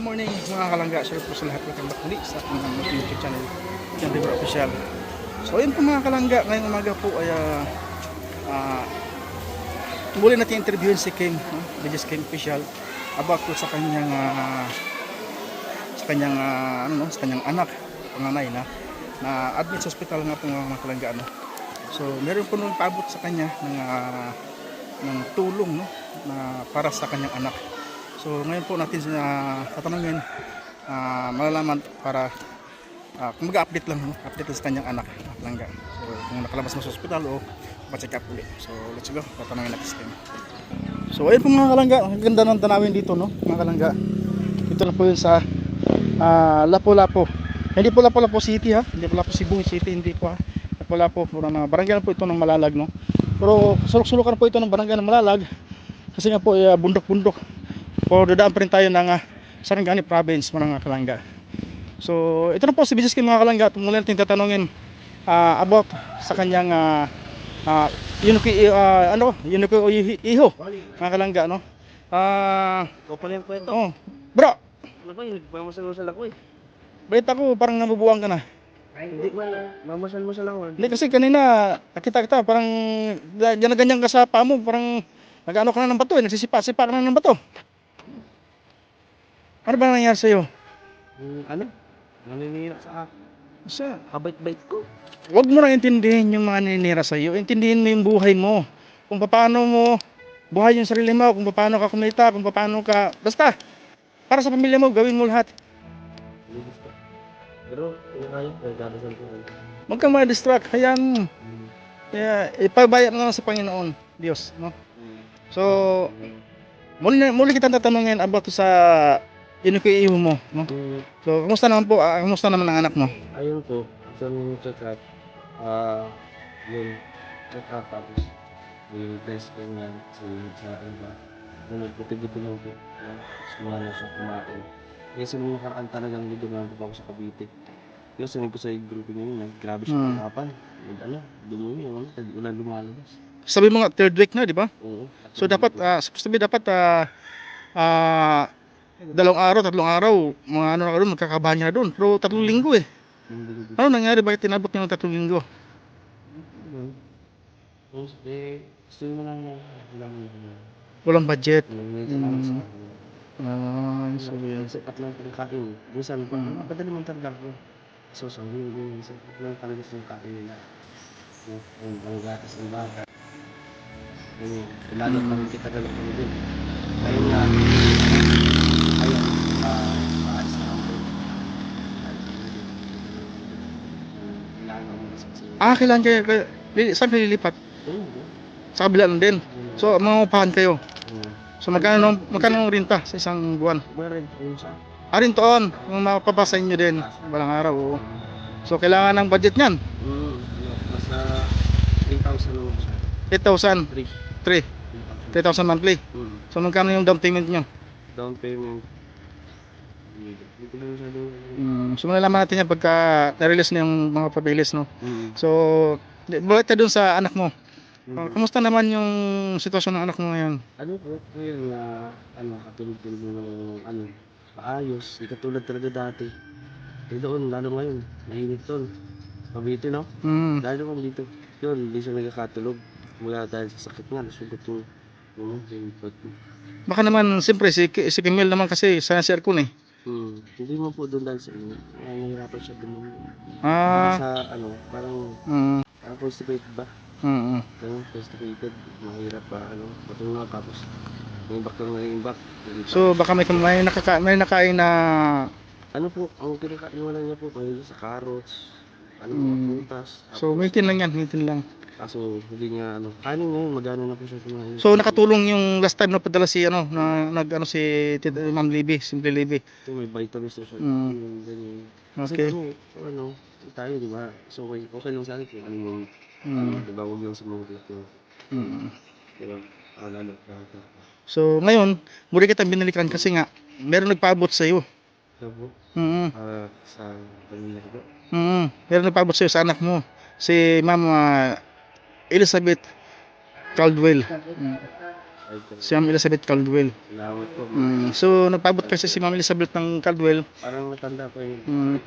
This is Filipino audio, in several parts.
Good morning mga kalangga, share po sa lahat. Welcome back muli sa aking YouTube channel, Jan River Official. So ayun po mga kalangga, ngayong umaga po ay muli natin interviewin si Kim, BGS Kim Official, about po sa kanyang sa kanyang anak, panganay na admit sa hospital nga po mga kalangga. So meron po nung paabot sa kanya ng tulong na para sa kanyang anak. So ngayon po natin tatanungin, malalaman para kung mag-update lang, update lang sa kanyang anak, langga. So kung nakalabas na sa ospital o pa-check up ulit. So let's go, tatanungin natin sa kanya. So ayun po mga kalangga, ang ganda ng tanawin dito mga kalangga. Ito na po yun sa Lapu-Lapu. Hindi po Lapu-Lapu City hindi po Lapu Cebu City, hindi po Lapu-Lapu, barangay po ito ng Malalag Pero sulok-sulukan po ito ng barangay ng Malalag kasi nga po bundok-bundok. O dadaan pa rin tayo ng Sarangani Province mga kalangga. So ito na po si BGS Kim mga kalangga. Muli natin tatanungin about sa kanyang Yunuki Iho mga kalangga Ikaw pala yung kwento. bro, Ano ko, nagmamasal-masal ako eh. balita ko parang nabubuwang ka na. Hindi man, mamasal-masal ako. Hindi kasi kanina nakita kita parang dyan na ganyan ka sa paa mo, parang nag-ano ka na ng bato nagsisipa-sipa ka na ng bato. Ano ba nangyari sa'yo? Ano? Naninira sa akin. Sa Kabait-bait ko. Huwag mo na intindihin yung mga naninira sa iyo. Intindihin mo yung buhay mo. Kung paano mo buhay yung sarili mo, kung paano ka kumita, kung paano ka basta para sa pamilya mo, gawin mo lahat. Lilis pa. Pero, kung kaya, dadasal ko. Huwag kang ma-distract. Hayaan mo. Kaya ipabayad na lang sa Panginoon, Diyos, So, muli kitang tatanungin about sa inukiiho mo, So, kumusta naman po? Kumusta naman ang anak mo? Ayun po, isang check-up. Yun, check-up tapos yung test ko nga sa iba. Nagputi-buti lang po. Sumala siya kumain. Kasi nung nakaraan talagang dudumaan po ako sa Cavite. Yung sanay ko sa grouping ngayon, grabe siya kahirapan. Dumumi, wala lumalabas. Sabi mo nga third week na, di ba? Oo. So dapat supposed to be dapat 2 araw, 3 araw, mga ano na doon, magkakabahan niya na doon. Pero 3 linggo eh. Ano nangyari? Bakit tinabot niya ng 3 linggo? Gusto mo lang Walang budget. So yan. Sapat lang pinakain. Minsan, padali man talaga ako. So, minsan, lang talaga sa kain nila. Ang gatas ng bata. Lalo pa rin kita ganun kami din. Ayun nga. Ayun. Maalis na ako. Kailangan ako magsasaya. Kailan kayo, saan kayo lilipat? Sa kabila lang din. So, mangupahan kayo. So, magkano ang renta sa isang buwan? Meron yun siya. Rintoon, kung mapapasahin nyo din, walang araw. So, kailangan ng budget niyan. Nasa 3,000 lang siya. 8,000. 3. 3,000 monthly. So, magkano yung down payment nyo? Down payment. Hindi ko lang siya doon. So, malalaman natin yan pagka na-release na yung mga papeles, So, balik tayo dun sa anak mo. Kumusta naman yung sitwasyon ng anak mo ngayon? Ano po, ngayon na katulog-tulog ng maayos, hindi katulad talaga dati. Doon, lalo ngayon, mainit doon. Cavite, no? Lalo kami dito. Yun, hindi siya nagkakatulog. Mula dahil sa sakit nga, nasugot yung likod mo. Baka naman, siyempre, si Kimel naman kasi sa aircon eh. Hindi mo po doon dahil sa inyo. Nahihirapan siya doon. Parang constipated ba? Constipated, mahirap pa, patunga tapos may imbak lang na imbak. So baka may nakain na ang kinakain wala niya po, mahilig sa carrots, prutas. So maintain lang yan, maintain lang. Kaso hindi niya, kanin ngayon, magana na po siya kumain. So nakatulong yung last time na padala si si Ma'am Libby, Simple Libby. Ito may vitamins na siya. Ganyan. Okay. Kasi tayo, di ba? So okay lang sa akin kung di ba, huwag lang sa mga dito. Diba? Lalo ka. So ngayon, muli kitang binalikan kasi nga meron nagpaabot sa iyo. Sabo? Para sa pamilya ko? Meron nagpaabot sa iyo sa anak mo. Si Ma'am Elizabeth Caldwell. Si Ma'am Elizabeth Caldwell. Salamat po. So nagpaabot kasi si Ma'am Elizabeth ng Caldwell. Parang matanda po yung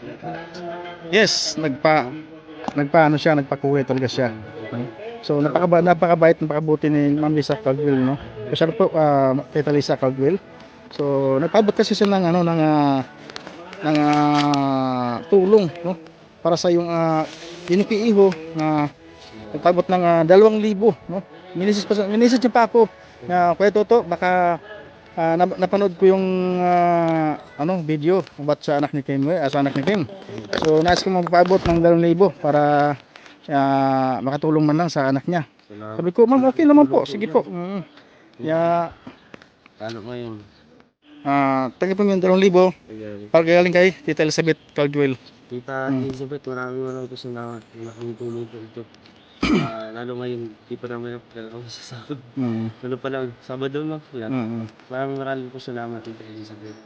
Yes, nagpaano siya, nagpakuwi talaga siya. So napakabait, napakabuti ni Ma'am Lisa Caldwell, no. Kasi po Tita Lisa Caldwell. So nagpaabot kasi siya ng tulong, no, para sa yung PIHO na nagpaabot ng 2,000, no. Minisis niya pa ako na Kuya Toto, baka napanood ko yung video about sa anak ni Kim, sa anak ni Kim. So nais ko magpaabot ng 2,000 para makatulong man lang sa anak niya. salamat. Sabi ko, ma'am, okay naman po, sige po. Ano ngayon? Tagay po yung 2,000 Sige. para galing kay Tita Elizabeth Caldwell. Tita Elizabeth, maraming po salamat. Malaking tulong po ito. Lalo ngayon, di pa naman ako sa sahod. Lalo pa lang, Sabado lang po yan. Maraming po salamat, Tita Elizabeth.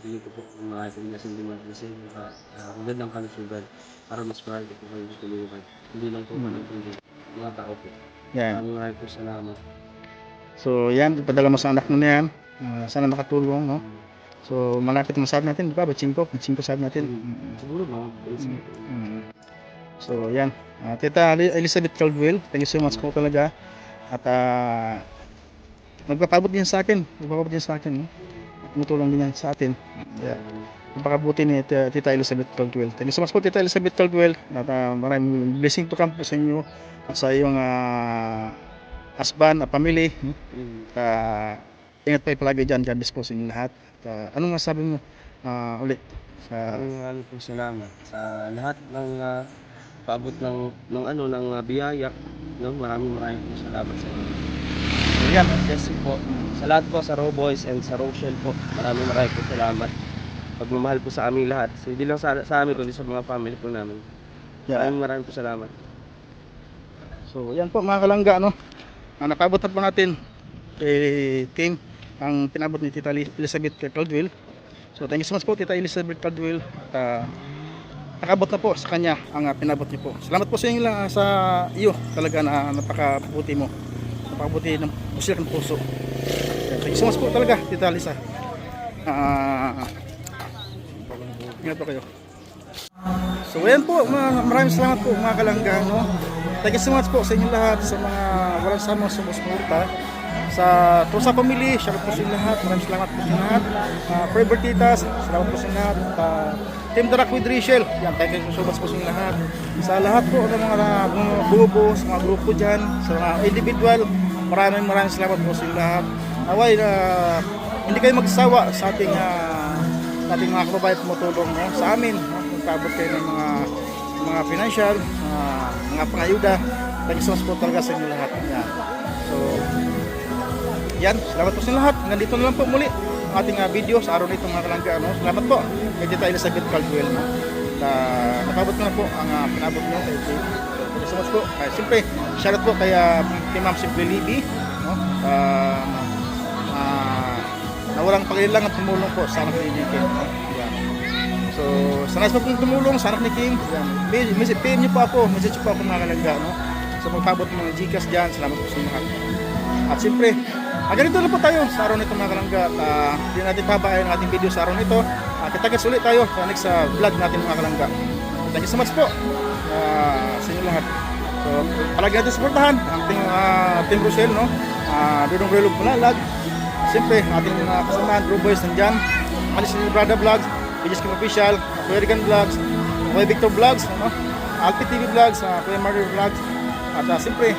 Hindi ko po makakita na hindi man kasi magandang kalusugan para mas marami po kayo tulungan. Hindi lang po mga tao po. Yan. Maraming po salamat. So yan, ipadala mo sa anak mo na yan. Sana makatulong, no? So malapit na sahod natin, di ba? 5 sahod natin. Siguro mga So yan, Tita Elizabeth Caldwell, thank you so much po talaga. At magpapabot din sa akin, no? Tumutulong din yan sa atin. Yeah. Napakabuti ni Tita Elizabeth Caldwell. Thank you so much po, Tita Elizabeth Caldwell. At maraming blessing to come po sa inyo at sa iyong husband at family. Ingat pa palagi dyan, God bless po sa inyo lahat. Anong masabi mo ulit? Maraming po salamat sa lahat ng paabot ng biyaya, no? Maraming po salamat sa inyo. So yan, yes po. Sa lahat po, sa Raw Boys and sa Rochelle po, maraming po salamat. Pagmamahal po sa aming lahat. So hindi lang sa amin, kundi sa mga family po namin. Maraming po salamat. So yan po mga kalangga, no? Napabot na po natin kay Kim ang pinabot ni Tita Elizabeth Caldwell. So thank you so much po, Tita Elizabeth Caldwell. Nakabot na po sa kanya ang pinabot niyo po. Salamat po sa inyo lang, sa iyo talaga na napakabuti mo. Napakabuti ng puso. Thank you so much po talaga, Tita Lisa. Ingat po kayo. So ayan po, maraming salamat po mga kalangga, no? Thank you so much po sa inyo lahat, sa mga walang samang sumusuporta sa Trusa Family. Shout out po sa inyo lahat, maraming salamat po sa inyo lahat. Forever Titas, salamat po sa inyo lahat. Team Darak with Rachel, yan, thank you so much po sa inyo lahat. Sa lahat po ng mga bubo, sa mga grupo dyan, sa mga individual, maraming salamat po sa inyo lahat. Away na hindi kayo magsawa sa ating mga kababayan tumutulong, no? Sa amin, no? Magpaabot kayo ng mga financial, mga pangayuda. Thank you so much po talaga sa inyo lahat. Yan. So yan, salamat po sa inyo lahat. Nandito na lang po muli ang ating video sa araw nito mga kalangga, no? Salamat po kay Tita Elizabeth Caldwell, no? Napabot na po ang pinabot niyo kay Tita. Thank you so much po. Siyempre, shoutout po kay Ma'am Simple Libby, no? Na walang pag-ilang at tumulong po sa anak ni Kim, no? Yan. So, sana po pong tumulong sa anak ni Kim. Yan. PM niyo po ako, message po ako mga kalangga, no? So, magpabot ng mga Gcash dyan. Salamat po sa inyo lahat. At siyempre, ganito na po tayo sa araw nito mga kalangga. Hindi natin pabayan ang ating video sa araw nito. Kita-kits ulit tayo sa next vlog natin mga kalangga. Thank you so much po sa inyo lahat. So, palagi natin supportahan ang Team Rochelle, no? Dudong Relog Pulalag. Siyempre, ating kasamahan, Raw Boys nandyan. Alis ni Brada Vlogs, Pages Kim Official, Kuya Rigan Vlogs, Kuya Victor Vlogs, no? Alpi TV Vlogs, Kuya Mario Vlogs. At siyempre,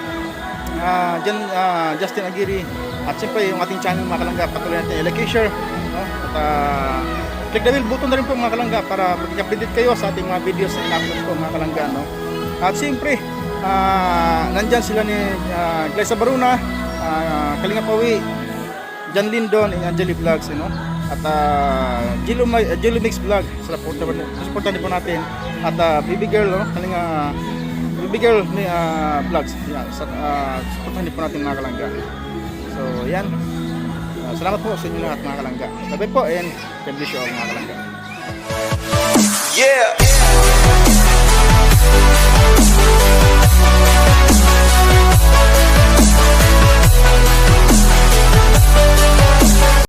Justin Aguirre. At siyempre, yung ating channel mga kalangga, patuloy natin i-like, share, no? At click the bell button na rin po mga kalangga para mag-update kayo sa ating mga videos na in-upload ko mga kalangga, no? At siyempre, nandyan sila ni Glyza Baruna, Kalinga Pawi, John Lindon, and Angeli Vlogs, you know? At Jello Mix Vlog, supportan din po natin. At Baby Girl, no? Kalinga Baby Girl ni Vlogs, yan, supportan din po natin mga kalangga. So yan, salamat po sa inyo lahat mga kalangga. Sabay po, and God bless you all mga kalangga. Yeah!